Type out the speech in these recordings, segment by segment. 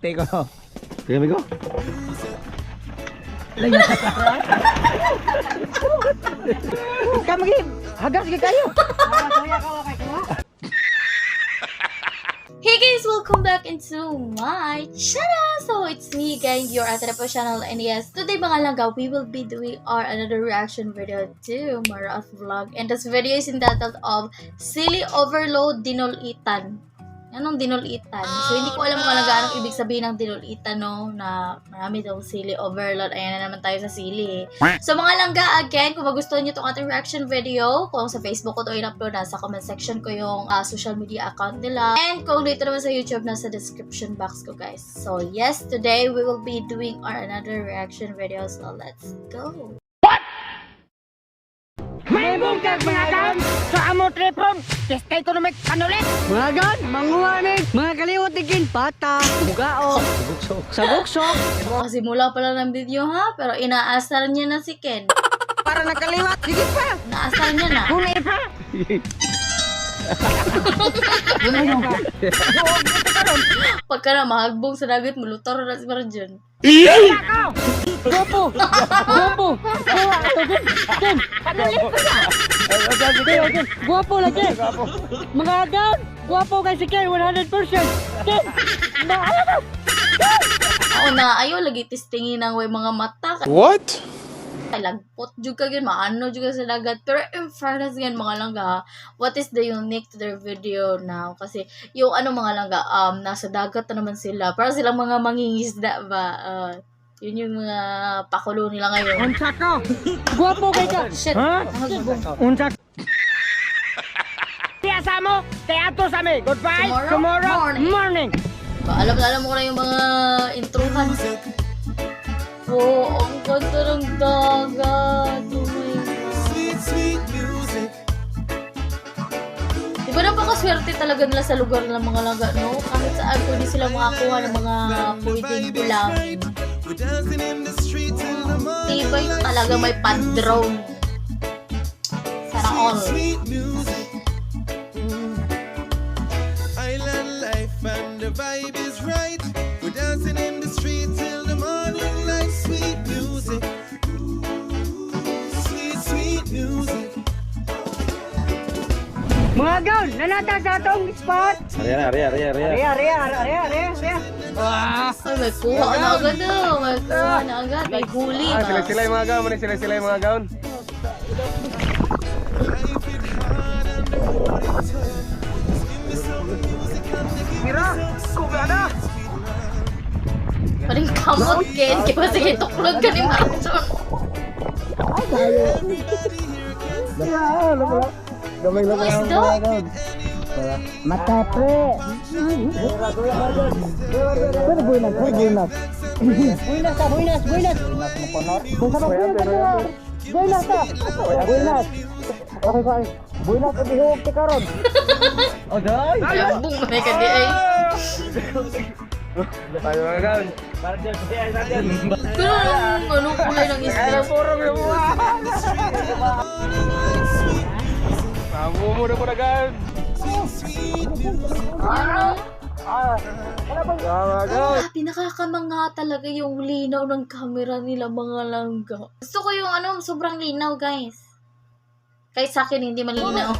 ate ko. Sige, amigo. Kamagi, hagas ka kayo. Hey guys, welcome back into my channel. So it's me again, your Atarapo channel, and yes, today mga langga, we will be doing our another reaction video to Marath vlog, and this video is entitled of Silly Overload Dinulitan. Anong dinulitan? So, hindi ko alam mga langga anong ibig sabihin ng dinulitan, no? Na marami daw silly overload. Ayan na naman tayo sa silly. So, mga langga, again, kung magustuhan nyo itong ating reaction video, kung sa Facebook ko ito in-upload, nasa comment section ko yung social media account nila. And kung dito naman sa YouTube, nasa description box ko, guys. So, yes, today we will be doing our another reaction video. So, let's go! May bungkag mga gan sa amo tripron. Testa economic kanulit. Mga gan, manguhanin. Mga kaliwat digin pata, bugao, sabuksok. Kasi mula pa lang ng video, ha? Pero inaasar niya na si Ken. Para nakaliwat, sige pa. Inaasar niya na. Huli pa. Pagka na mahagbong sa dagat, mulutor na si Marjon. Gopo! Gopo! Ken! Kanulit ko na! Guwapo lagi! Mga gan! Guwapo kay si Ken, 100%! Ken! Maalam mo! Ako na, ayaw lagi testingin ng way mga mata. What? Ay, lagpot juga yun, maano juga sa dagat. Pero in fairness yan, mga langga, what is the unique to their video now? Kasi yung ano mga langga, nasa dagat na naman sila. Para silang mga mangingisda ba? Yun yung mga pakulo nila ngayon. Unsa ka? Guwapo kay ka! Shit, Ha? mahagbong. Unsa Tiya sa mo, teatro sa mi. Goodbye. Tomorrow Morning. Alam na alam mo na yung mga intruhan. Oh, ang ganda ng dagat. Oh my God. Diba napakaswerte talaga nila sa lugar ng mga laga, no? Kahit saan pwede sila makakuha ng mga pwedeng ulam. Diba yung talaga may pan-drone. Sana all. Island life and the vibe is right. We're dancing in the street till the morning light. Sweet music. Sweet, sweet music. Mga gaon, nanata sa atong spot. Ariya. Ariya. Ay, may kuha na agad daw. May kuha na agad. May huli ba? Sila yung mga gaon. Sila yung mga gaon. Mira, kubada. Paling kamot, Ken. Kaya sige, tuklod ka ni Marjon. Gamay lang Ang isda. Mata pre. Pero buinas. Buinas. Kung sa buinas ta. Buinas. Okay ko ay. Buinas edi huwag ti karon. Oh, day! Lambong na ka di ay. Tayo mga gaon. Pero anong kulay ng isda? Mamu na po na gaon. Mga gaon. Pinakakamangha talaga yung linaw ng camera nila, mga langga. Gusto ko yung sobrang linaw, guys. Kahit sa akin, hindi malinaw.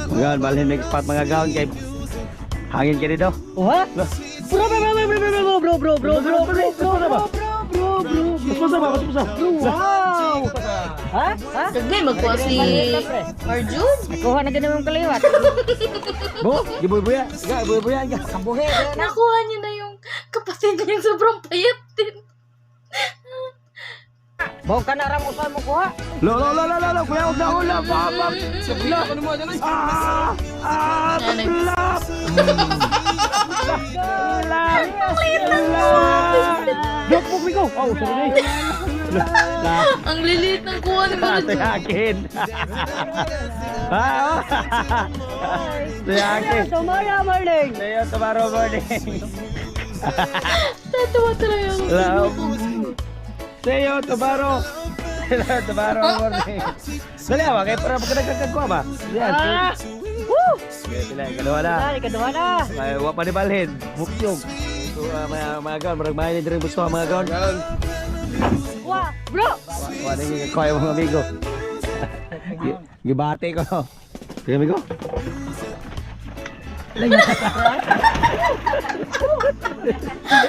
Gaon, balhin next spot mga gaon kay hangin ka dito. What? Wow! Ha? Sagay, magkuha si Marjon. Kuha na ganun yung kaliwat. Bo, gibuya. Gibuya. Kabuhi. Nakuha niya na yung kapatid niya yung sobrang payat din. Bawang ka na ramusan mo kuha. Lo, kuya, ulang. Papa. Sebelah. Sebelah. Jokpok Miko. Oh, sorry. Ang lilit ng kuha ni Marjon. Yakin. Yakin. Tomorrow morning. Tomorrow morning. Tatawa talaga ako. Sa'yo, tomorrow. Tomorrow morning. Dali, kayo para magkagagag ko ba? Yan. Woo! Sila, kadua na. Dali, kadua na. Ay, wa pa ni balhin. Mukyog. So, mga gaon, marag mahin din rin gusto mga gaon. Wah, bro! Wa na yung kakoy mga amigo. Gibate ko. Sige amigo.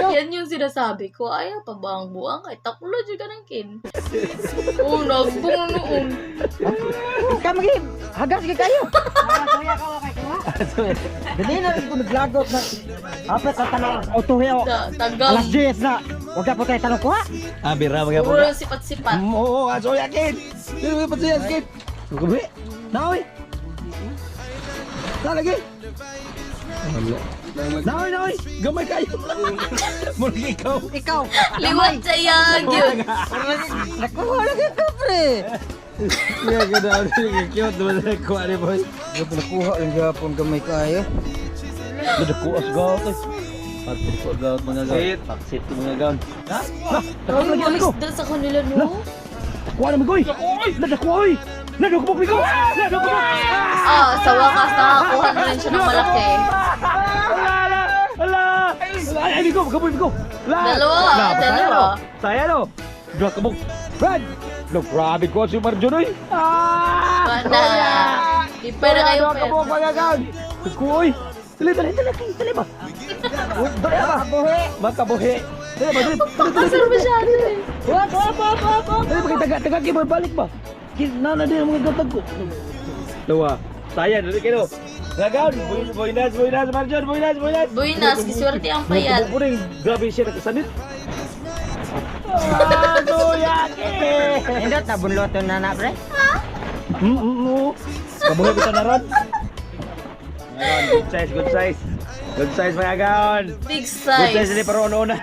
Yan yung sinasabi ko. Ayaw pa ba ang buang? Ay, taklo dyan ka ng kin. Oo, nagbong noon. Ikaw magi, hagas ka kayo. Soya ka wa kay kuha. Dili na ko naglagot na. Apat sa tanong. Otuhe o. Tagal. Alas 10 na. Huwag na po tayo tanong kuha. Ah, bira mga po. Puro yung sipat-sipat. Oo, aso yakin. Sino yung patsi yakin? Kubi. Naoy. Lagi. Naoy. Gamay kayo. Mula ikaw. Ikaw. Liwat sayang yun. Nakuha lagi ka, pre. Iya kada ano yung cute naman na kuha ni boy. Yung nakuha yung gapon gamay kayo. Nadakuas gaot eh. Pagpupo gaot mga gaot. Paksit mga gaot. Ha? Ay, mga isda sa kanila, no? Kuha naman koy. Nadakuoy. Nadukbok ko. Ah, sa wakas nakakuha na rin siya ng malaki. Ala! Ay, bigo, bigo. Dalawa. Saya no. Dua kabuk. Brad. Lo grabe ko si Marjon oy. Banda. Di pa na kayo Dua kabuk mga gaot. Kuoy. Dali ba? Dali ba? Makabuhi. Dali ba? Pakasar masyado eh. Wap. Dali ba taga kay balik ba? Nana din ang mga gatag ko. Lawa. Saya dali kayo. Gagaw, boynas Marjon, boynas. Buinas, kiswerte ang payat. Puring grabe siya nakasanit. So yake. Indot na bunloton na na, pre. Kabuhay ko na ron. Good size. Good size mga gaon. Big Good size ni size. pero unan.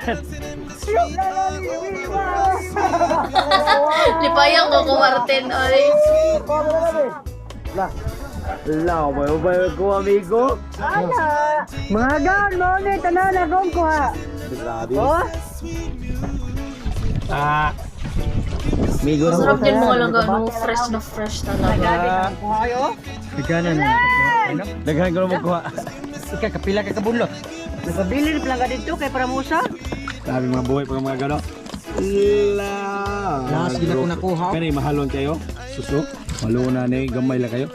Lipayang ko kumartin, oy. May ko amigo. Mga gan mo ni tanan akong kuha. Grabe. Oh, Amigo Masarap din mga langga, no? Fresh talaga. kuha kayo. Ikanan. Daghan ko mo kuha. Ika kapila ka kabunlot. Nagpabili lang ka dito kay para musa. Grabe mga buhay pag mga gano. Last gina ko nakuha. Kani mahalon kayo. Suso. Malo na ni gamay la kayo.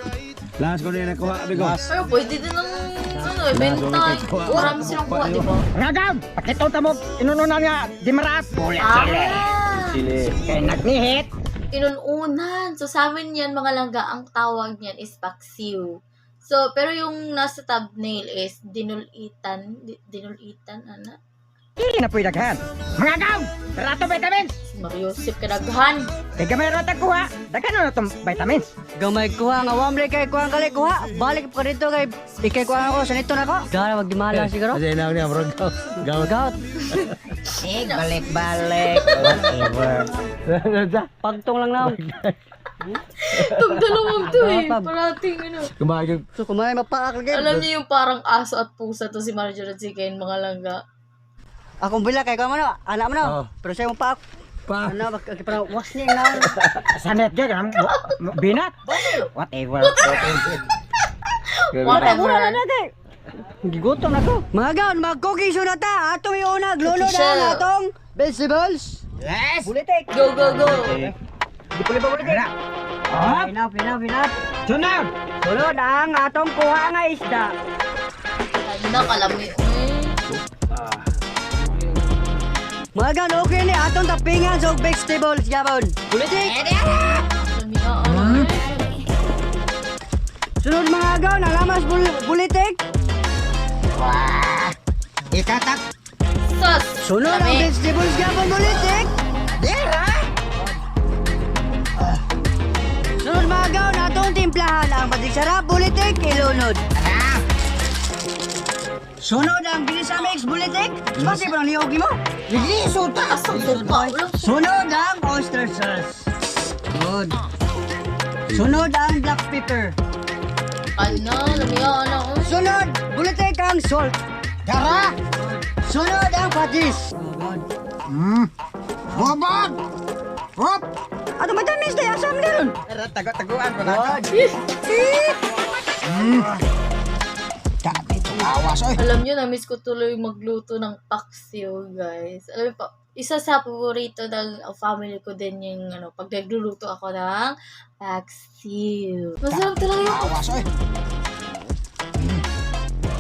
Last ko na nakuha amigo. Pero pwede din ng benta. Marami silang kuha, di ba? Ragam, pakito ta mo inununan nga di marat. Bulat sila. Sili. Kay nagnihit. Inununan. So sa amin yan mga langga, ang tawag niyan is paksiw. So, pero yung nasa thumbnail is dinulitan. Dinulitan, ana? Dili na po'y daghan. Mga gaw, rato vitamins. Mario Sip kadaghan. Kay gamay rata kuha. Daghan na itong vitamins. Gamay kuha nga wamre kay kuha kali kuha. Balik pa dito kay ikay kuha ako sa nito na ko. Dara wag di mahala siguro. Kasi na niya bro. Gaw. Gout. Balik. Whatever. Pagtong lang na. Itong dalawang to eh. Parating ano. Kumagin. So kumain mapaak lagi. Alam niyo yung parang aso at pusa to si Marjorie at si Ken, mga langga. Akong bila kay kuha mo no. Anak mo no. Oh. Pero siya mo paak. Pa. Ano para washing na. Sanet gag binat. Whatever. Whatever. Na dati. Gigutom na ko. Mga gaon, mag-cooking show na ta. Atong iunag, lulo Cooking show. na atong vegetables. Yes! Bulitik. Go, go, go. Di puli ba bulitik? Enough. Sunod! Sunod ang atong kuha nga isda. Ano, kalami. Mga gaon, okay ni atong tapingan sa vegetables, gabon. Bulitik! Kalami na, Sunod mga gaon, ang lamas bulitik. Ikatak. Sus! Sunod ang Kalami. vegetables, gabon, bulitik. Dira! Sunod mga gaon, atong timplahan ang batik sarap, bulitik, ilunod. Sunod ang bilisamix, bulitik. Kasi ba ang liyogi mo? Liso ta! Asang tupa. Sunod ang oyster sauce. Good. Sunod ang black pepper. Ano, lamiya, ano. Sunod, bulitik ang salt. Tara! Sunod ang patis. Good. Bobot! Hop! Ato matamis na asam na ron. Tara, taguan ko na. Good. Dami itong awas, oy. Alam nyo, na-miss ko tuloy magluto ng paksiw, guys. Alam mo pa, isa sa paborito ng family ko din yung, pag nagluluto ako ng paksiw. Masarap talaga yung Awas, oy.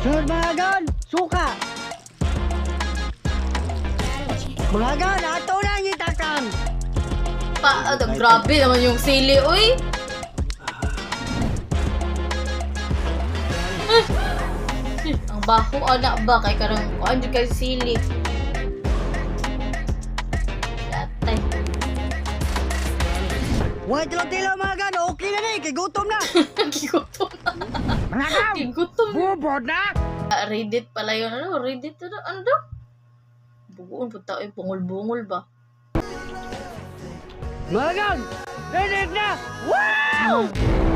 Sunod mga gan, suka. Mga gan, ato na ang itakan. grabe naman yung sili, uy! Ang baho, anak ba? Kay karang, ano kay sili? Yatay. Huwag tilo-tilo mga gan, okay na ni, kay gutom na. Gigutom na. Mga gan, Gigutom na. bubod na. Reddit pala yun. Reddit na, ano daw? Bugoon, punta ay bungol-bungol ba? Mga gan, ready na. Wow!